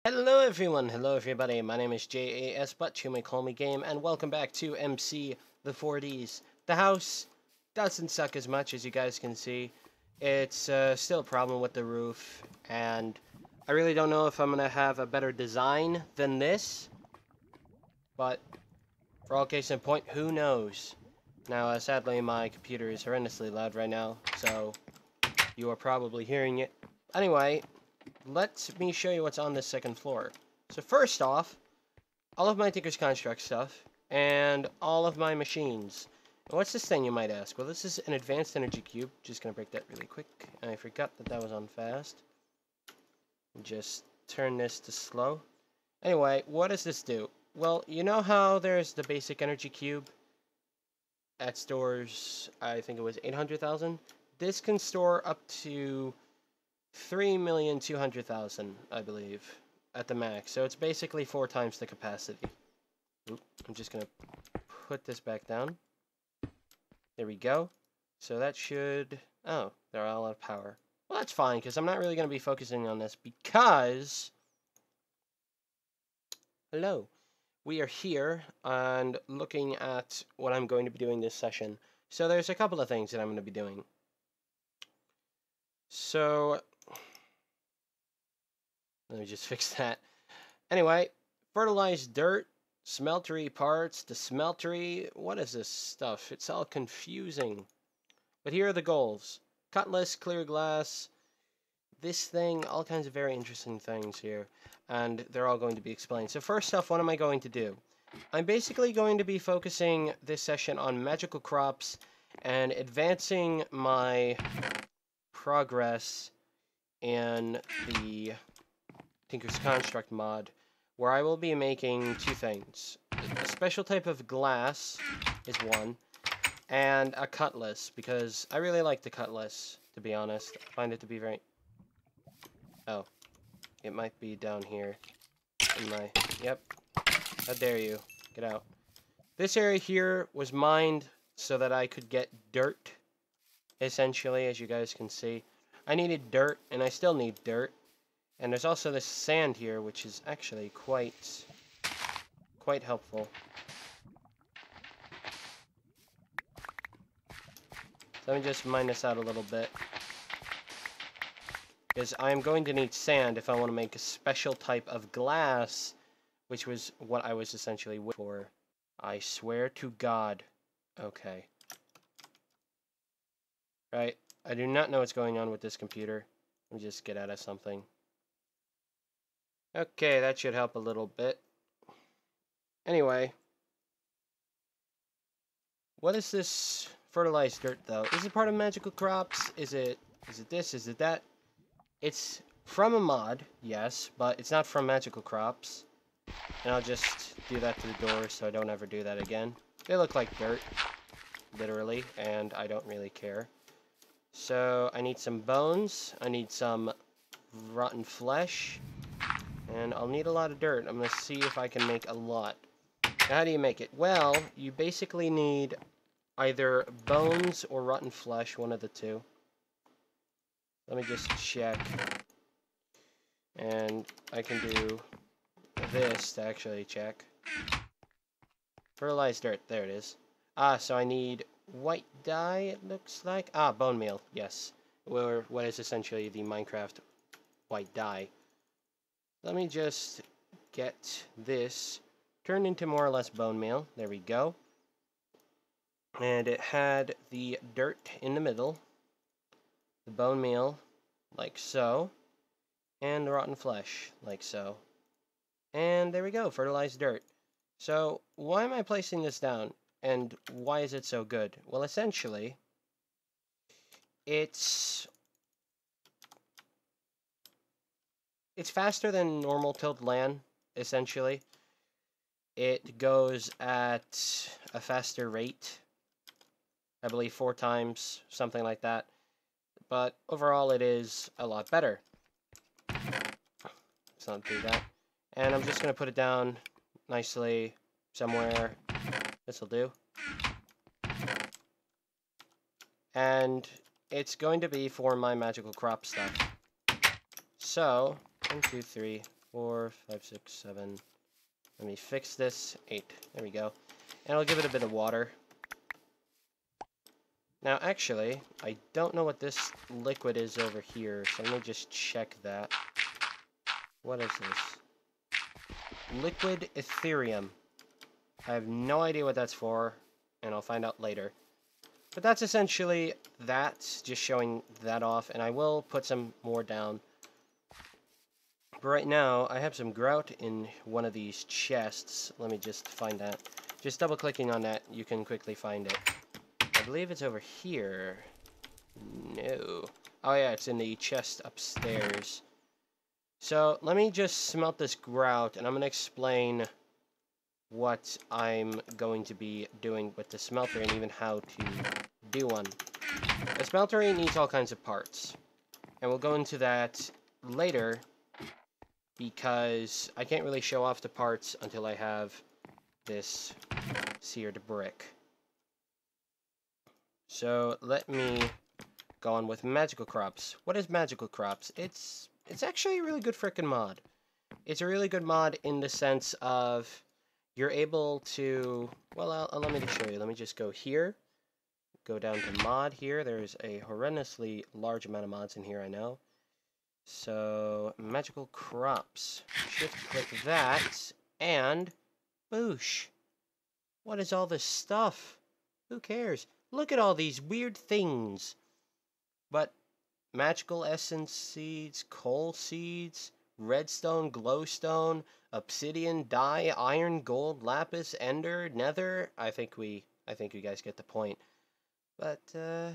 Hello everyone, hello everybody, my name is J.A.S, but you may call me Game, and welcome back to MC the 40s. The house doesn't suck as much as you guys can see. It's still a problem with the roof, and I really don't know if I'm going to have a better design than this, but for all case in point, who knows? Now, sadly, my computer is horrendously loud right now, so you are probably hearing it. Anyway, let me show you what's on this second floor. So first off, all of my Tinker's Construct stuff, and all of my machines. And what's this thing, you might ask? Well, this is an advanced energy cube. Just gonna break that really quick. I forgot that that was on fast. Just turn this to slow. Anyway, what does this do? Well, you know how there's the basic energy cube that stores, I think it was 800,000? This can store up to 3,200,000, I believe, at the max. So it's basically 4 times the capacity. Oop, I'm just gonna put this back down. There we go. So that should... Oh, they're all out of power. Well, that's fine, because I'm not really going to be focusing on this, because... Hello. We are here, and looking at what I'm going to be doing this session. So there's a couple of things that I'm going to be doing. So... Let me just fix that. Anyway, fertilized dirt, smeltery parts, the smeltery. What is this stuff? It's all confusing. But here are the goals. Cutlass, clear glass, this thing, all kinds of very interesting things here. And they're all going to be explained. So first off, what am I going to do? I'm basically going to be focusing this session on magical crops and advancing my progress in the Tinker's Construct mod, where I will be making 2 things. A special type of glass is one, and a cutlass, because I really like the cutlass, to be honest. I find it to be very... Oh. It might be down here. In my... Yep. How dare you. Get out. This area here was mined so that I could get dirt, essentially, as you guys can see. I needed dirt, and I still need dirt. And there's also this sand here, which is actually quite helpful. So let me just mine this out a little bit. Because I'm going to need sand if I want to make a special type of glass, which was what I was essentially waiting for. I swear to God. Okay. Right. I do not know what's going on with this computer. Let me just get out of something. Okay, that should help a little bit. Anyway. What is this fertilized dirt, though? Is it part of magical crops? Is it this? Is it that? It's from a mod, yes, but it's not from magical crops. And I'll just do that to the door so I don't ever do that again. They look like dirt, literally, and I don't really care. So I need some bones. I need some rotten flesh. And I'll need a lot of dirt. I'm going to see if I can make a lot. Now, how do you make it? Well, you basically need either bones or rotten flesh, one of the two. Let me just check. And I can do this to actually check. Fertilized dirt. There it is. Ah, so I need white dye, it looks like. Ah, bone meal. Yes. Or what is essentially the Minecraft white dye. Let me just get this turned into more or less bone meal. There we go. And it had the dirt in the middle, the bone meal, like so, and the rotten flesh, like so. And there we go, fertilized dirt. So, why am I placing this down, and why is it so good? Well, essentially, it's faster than normal tilled land, essentially. It goes at a faster rate. I believe 4 times, something like that. But overall, it is a lot better. Let's not do that. And I'm just going to put it down nicely somewhere. This will do. And it's going to be for my magical crop stuff. So, 1, 2, 3, 4, 5, 6, 7. Let me fix this. 8. There we go. And I'll give it a bit of water. Now, actually, I don't know what this liquid is over here, so let me just check that. What is this? Liquid Ethereum. I have no idea what that's for, and I'll find out later. But that's essentially that, just showing that off, and I will put some more down. But right now, I have some grout in one of these chests. Let me just find that. Just double-clicking on that, you can quickly find it. I believe it's over here. No. Oh yeah, it's in the chest upstairs. So, let me just smelt this grout, and I'm going to explain what I'm going to be doing with the smelter, and even how to do one. The smelter needs all kinds of parts. And we'll go into that later, because I can't really show off the parts until I have this seared brick. So let me go on with magical crops. What is magical crops? It's actually a really good frickin' mod. It's a really good mod in the sense of you're able to, well, let me just show you. Let me just go here, go down to mod here. There's a horrendously large amount of mods in here, I know. So magical crops. Shift click that, and boosh. What is all this stuff? Who cares? Look at all these weird things. But magical essence seeds, coal seeds, redstone, glowstone, obsidian, dye, iron, gold, lapis, ender, nether. I think you guys get the point. But there's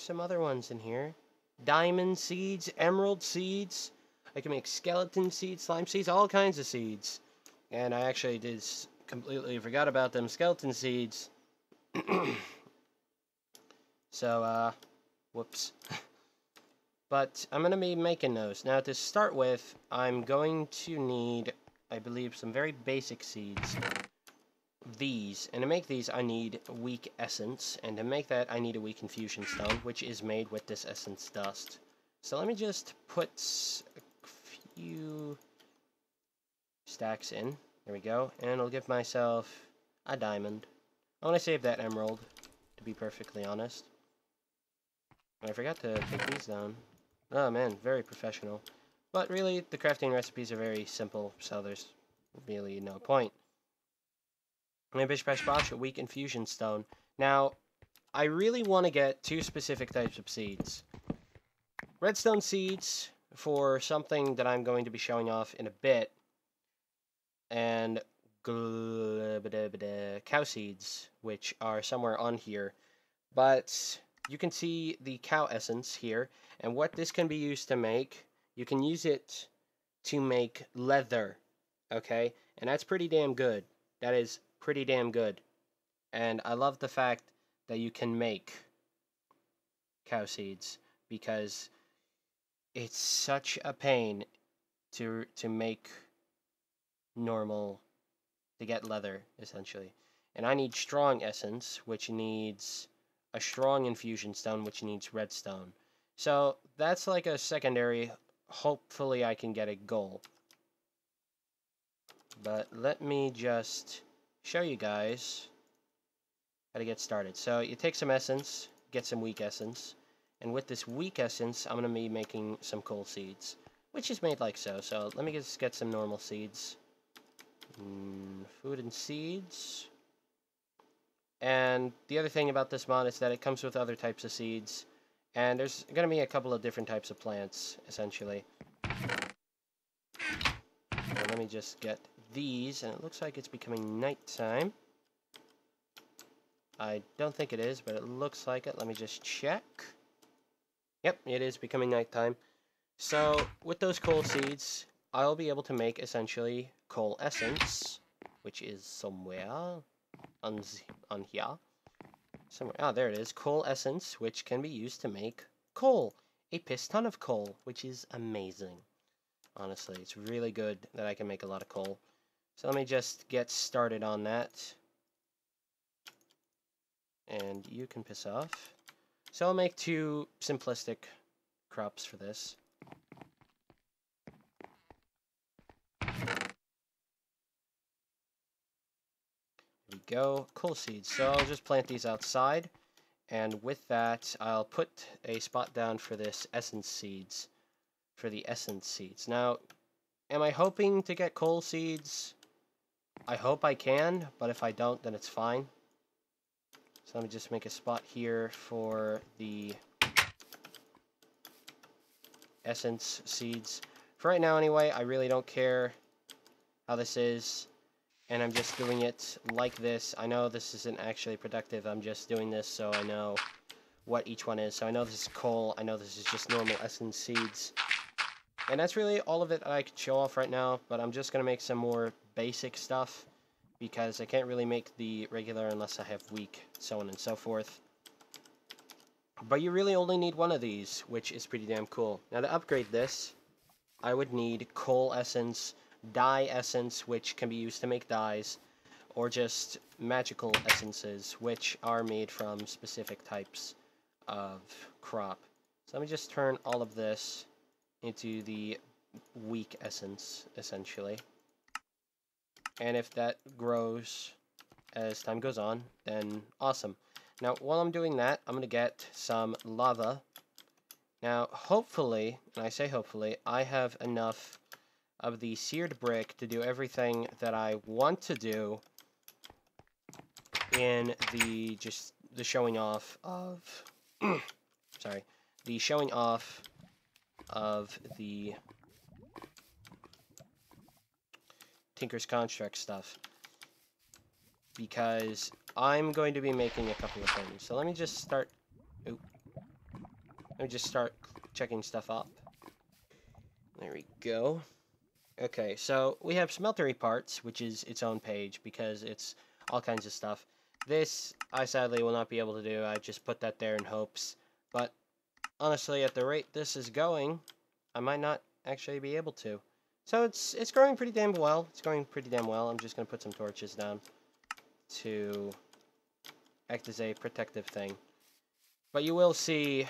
some other ones in here. Diamond seeds, emerald seeds. I can make skeleton seeds, slime seeds, all kinds of seeds. And I actually completely forgot about them skeleton seeds. So, whoops. But I'm going to be making those. Now, to start with, I'm going to need, I believe, some very basic seeds. These. And to make these, I need weak essence. And to make that, I need a weak infusion stone, which is made with this essence dust. So let me just put a few stacks in. There we go. And I'll give myself a diamond. I want to save that emerald, to be perfectly honest. I forgot to take these down. Oh man, very professional. But really, the crafting recipes are very simple, so there's really no point. And bish bash bosh, a weak infusion stone. Now, I really want to get 2 specific types of seeds. Redstone seeds for something that I'm going to be showing off in a bit. And cow seeds, which are somewhere on here. But you can see the cow essence here, and what this can be used to make, you can use it to make leather, okay? And that's pretty damn good. That is pretty damn good. And I love the fact that you can make cow seeds, because it's such a pain to make normal, to get leather, essentially. And I need strong essence, which needs a strong infusion stone, which needs redstone. So that's like a secondary. Hopefully I can get a goal. But let me just show you guys how to get started. So you take some essence, get some weak essence, and with this weak essence, I'm going to be making some coal seeds, which is made like so. So let me just get some normal seeds. Food and seeds. And the other thing about this mod is that it comes with other types of seeds. And there's going to be a couple of different types of plants, essentially. So let me just get these, and it looks like it's becoming nighttime. I don't think it is, but it looks like it. Let me just check. Yep, it is becoming nighttime. So, with those coal seeds, I'll be able to make, essentially, coal essence, which is somewhere on here. Somewhere. Ah, there it is. Coal essence, which can be used to make coal. A piss ton of coal, which is amazing. Honestly, it's really good that I can make a lot of coal. So let me just get started on that. And you can piss off. So I'll make 2 simplistic crops for this. go. Coal seeds. So I'll just plant these outside. And with that, I'll put a spot down for this essence seeds. For the essence seeds. Now, am I hoping to get coal seeds? I hope I can, but if I don't, then it's fine. So let me just make a spot here for the essence seeds. For right now, anyway, I really don't care how this is. And I'm just doing it like this. I know this isn't actually productive. I'm just doing this so I know what each one is. So I know this is coal. I know this is just normal essence seeds. And that's really all of it I could show off right now. But I'm just going to make some more basic stuff. Because I can't really make the regular unless I have weak, so on and so forth. But you really only need one of these, which is pretty damn cool. Now to upgrade this, I would need coal essence, dye essence, which can be used to make dyes, or just magical essences, which are made from specific types of crop. So let me just turn all of this into the weak essence, essentially. And if that grows as time goes on, then awesome. Now, while I'm doing that, I'm going to get some lava. Now, hopefully, and I say hopefully, I have enough of the seared brick to do everything that I want to do in the showing off of sorry, the showing off of the Tinker's Construct stuff, because I'm going to be making a couple of things. So let me just start checking stuff up. There we go. Okay, so we have smeltery parts, which is its own page because it's all kinds of stuff. This I sadly will not be able to do. I just put that there in hopes, but honestly, at the rate this is going, I might not actually be able to. So it's growing pretty damn well. It's going pretty damn well. I'm just going to put some torches down to act as a protective thing. But you will see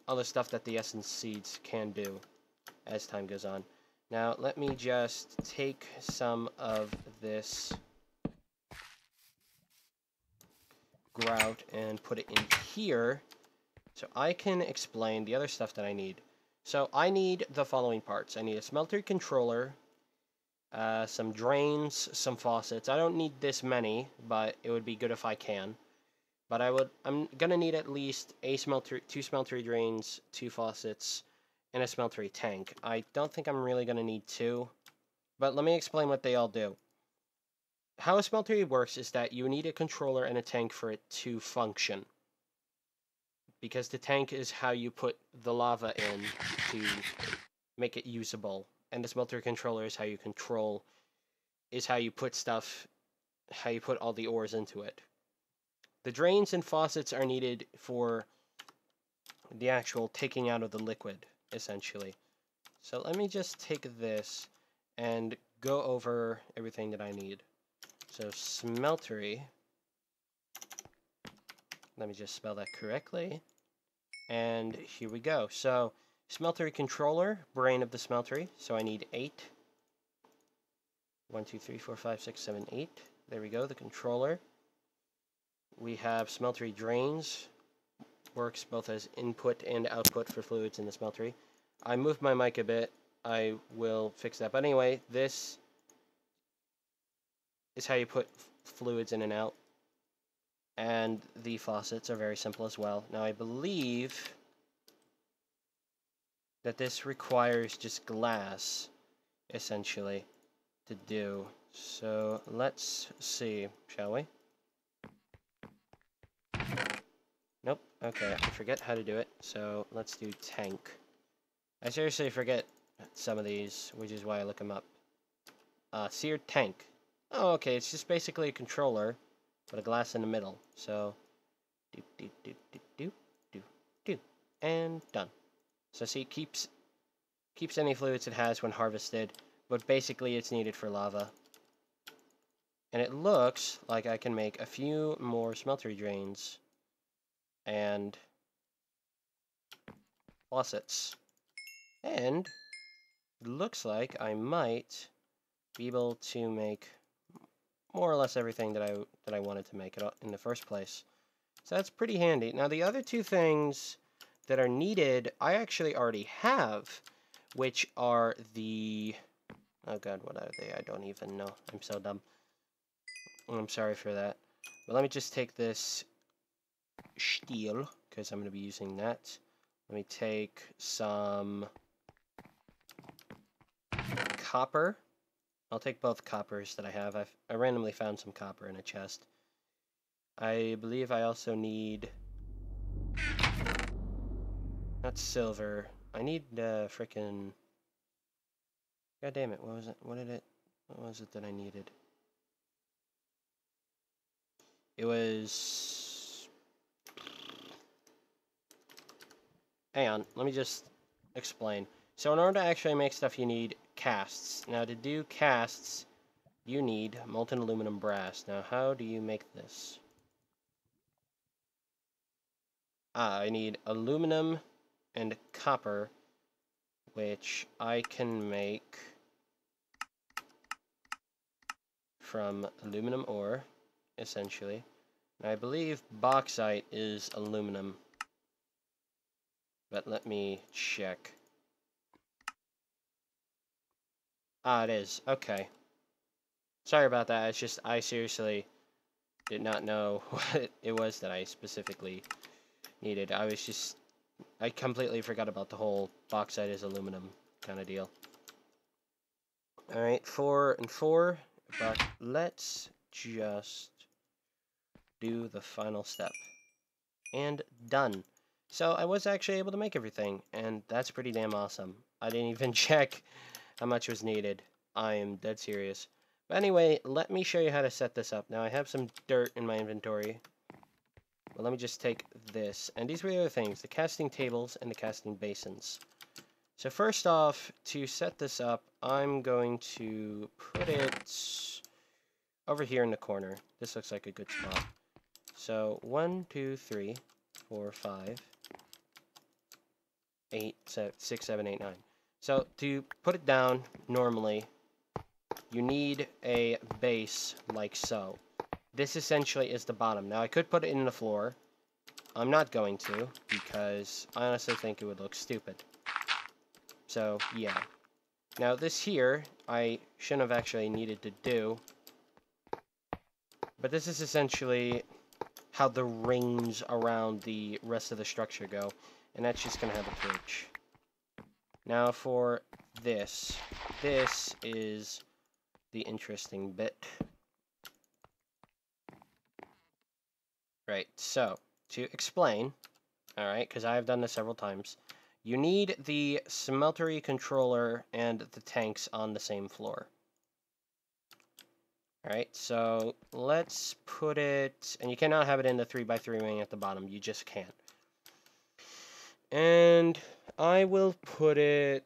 all the stuff that the essence seeds can do as time goes on. Now, let me just take some of this grout and put it in here so I can explain the other stuff that I need. So I need the following parts. I need a smelter controller, some drains, some faucets. I don't need this many, but it would be good if I can. But I'm gonna need at least two smeltery drains, 2 faucets, and a smeltery tank. I don't think I'm really gonna need 2, but let me explain what they all do. How a smeltery works is that you need a controller and a tank for it to function. Because the tank is how you put the lava in to make it usable. And the smelter controller is how you put all the ores into it. The drains and faucets are needed for the actual taking out of the liquid, essentially. So let me just take this and go over everything that I need. So smeltery, let me just spell that correctly. And here we go. So smeltery controller, brain of the smeltery. So I need 8. 1, 2, 3, 4, 5, 6, 7, 8. There we go, the controller. We have smeltery drains. Works both as input and output for fluids in the smeltery. I moved my mic a bit. I will fix that. But anyway, this is how you put fluids in and out. And the faucets are very simple as well. Now I believe that this requires just glass, essentially, to do. So let's see, shall we? Nope. Okay, I forget how to do it. So let's do tank. I seriously forget some of these, which is why I look them up. Seared tank. Oh, okay, it's just basically a controller, but a glass in the middle. So, and done. So see, it keeps any fluids it has when harvested, but basically it's needed for lava. And it looks like I can make a few more smeltery drains and faucets. And it looks like I might be able to make more or less everything that I wanted to make it in the first place. So that's pretty handy. Now the other two things that are needed, I actually already have, which are the... Oh god, what are they? I don't even know. I'm so dumb. I'm sorry for that. But let me just take this steel, because I'm going to be using that. Let me take some copper. I'll take both coppers that I have. I randomly found some copper in a chest. I believe I also need... Not silver. I need frickin'... God damn it, what was it? What was it that I needed? It was... Hang on, let me just explain. So in order to actually make stuff, you need casts. Now to do casts, you need molten aluminum brass. Now how do you make this? I need aluminum and copper, which I can make from aluminum ore, essentially. And I believe bauxite is aluminum. But let me check. Ah, it is. Okay. Sorry about that. It's just, I seriously did not know what it was that I specifically needed. I completely forgot about the whole bauxite is aluminum kind of deal. Alright, 4 and 4. But let's just do the final step. And done. So I was actually able to make everything, and that's pretty damn awesome. I didn't even check how much was needed. I am dead serious. But anyway, let me show you how to set this up. Now I have some dirt in my inventory. But let me just take this. And these were the other things, the casting tables and the casting basins. So first off, to set this up, I'm going to put it over here in the corner. This looks like a good spot. So 1, 2, 3, 4, 5, 8, 6, 7, 8, 9. So to put it down normally, you need a base like so. This essentially is the bottom. Now I could put it in the floor. I'm not going to, because I honestly think it would look stupid. So yeah. Now this here, I shouldn't have actually needed to do. But this is essentially how the rings around the rest of the structure go. And that's just going to have a torch. Now for this. This is the interesting bit. Right, so, to explain, alright, because I have done this several times, you need the smeltery controller and the tanks on the same floor. Alright, so let's put it, and you cannot have it in the 3x3 ring at the bottom, you just can't. And I will put it...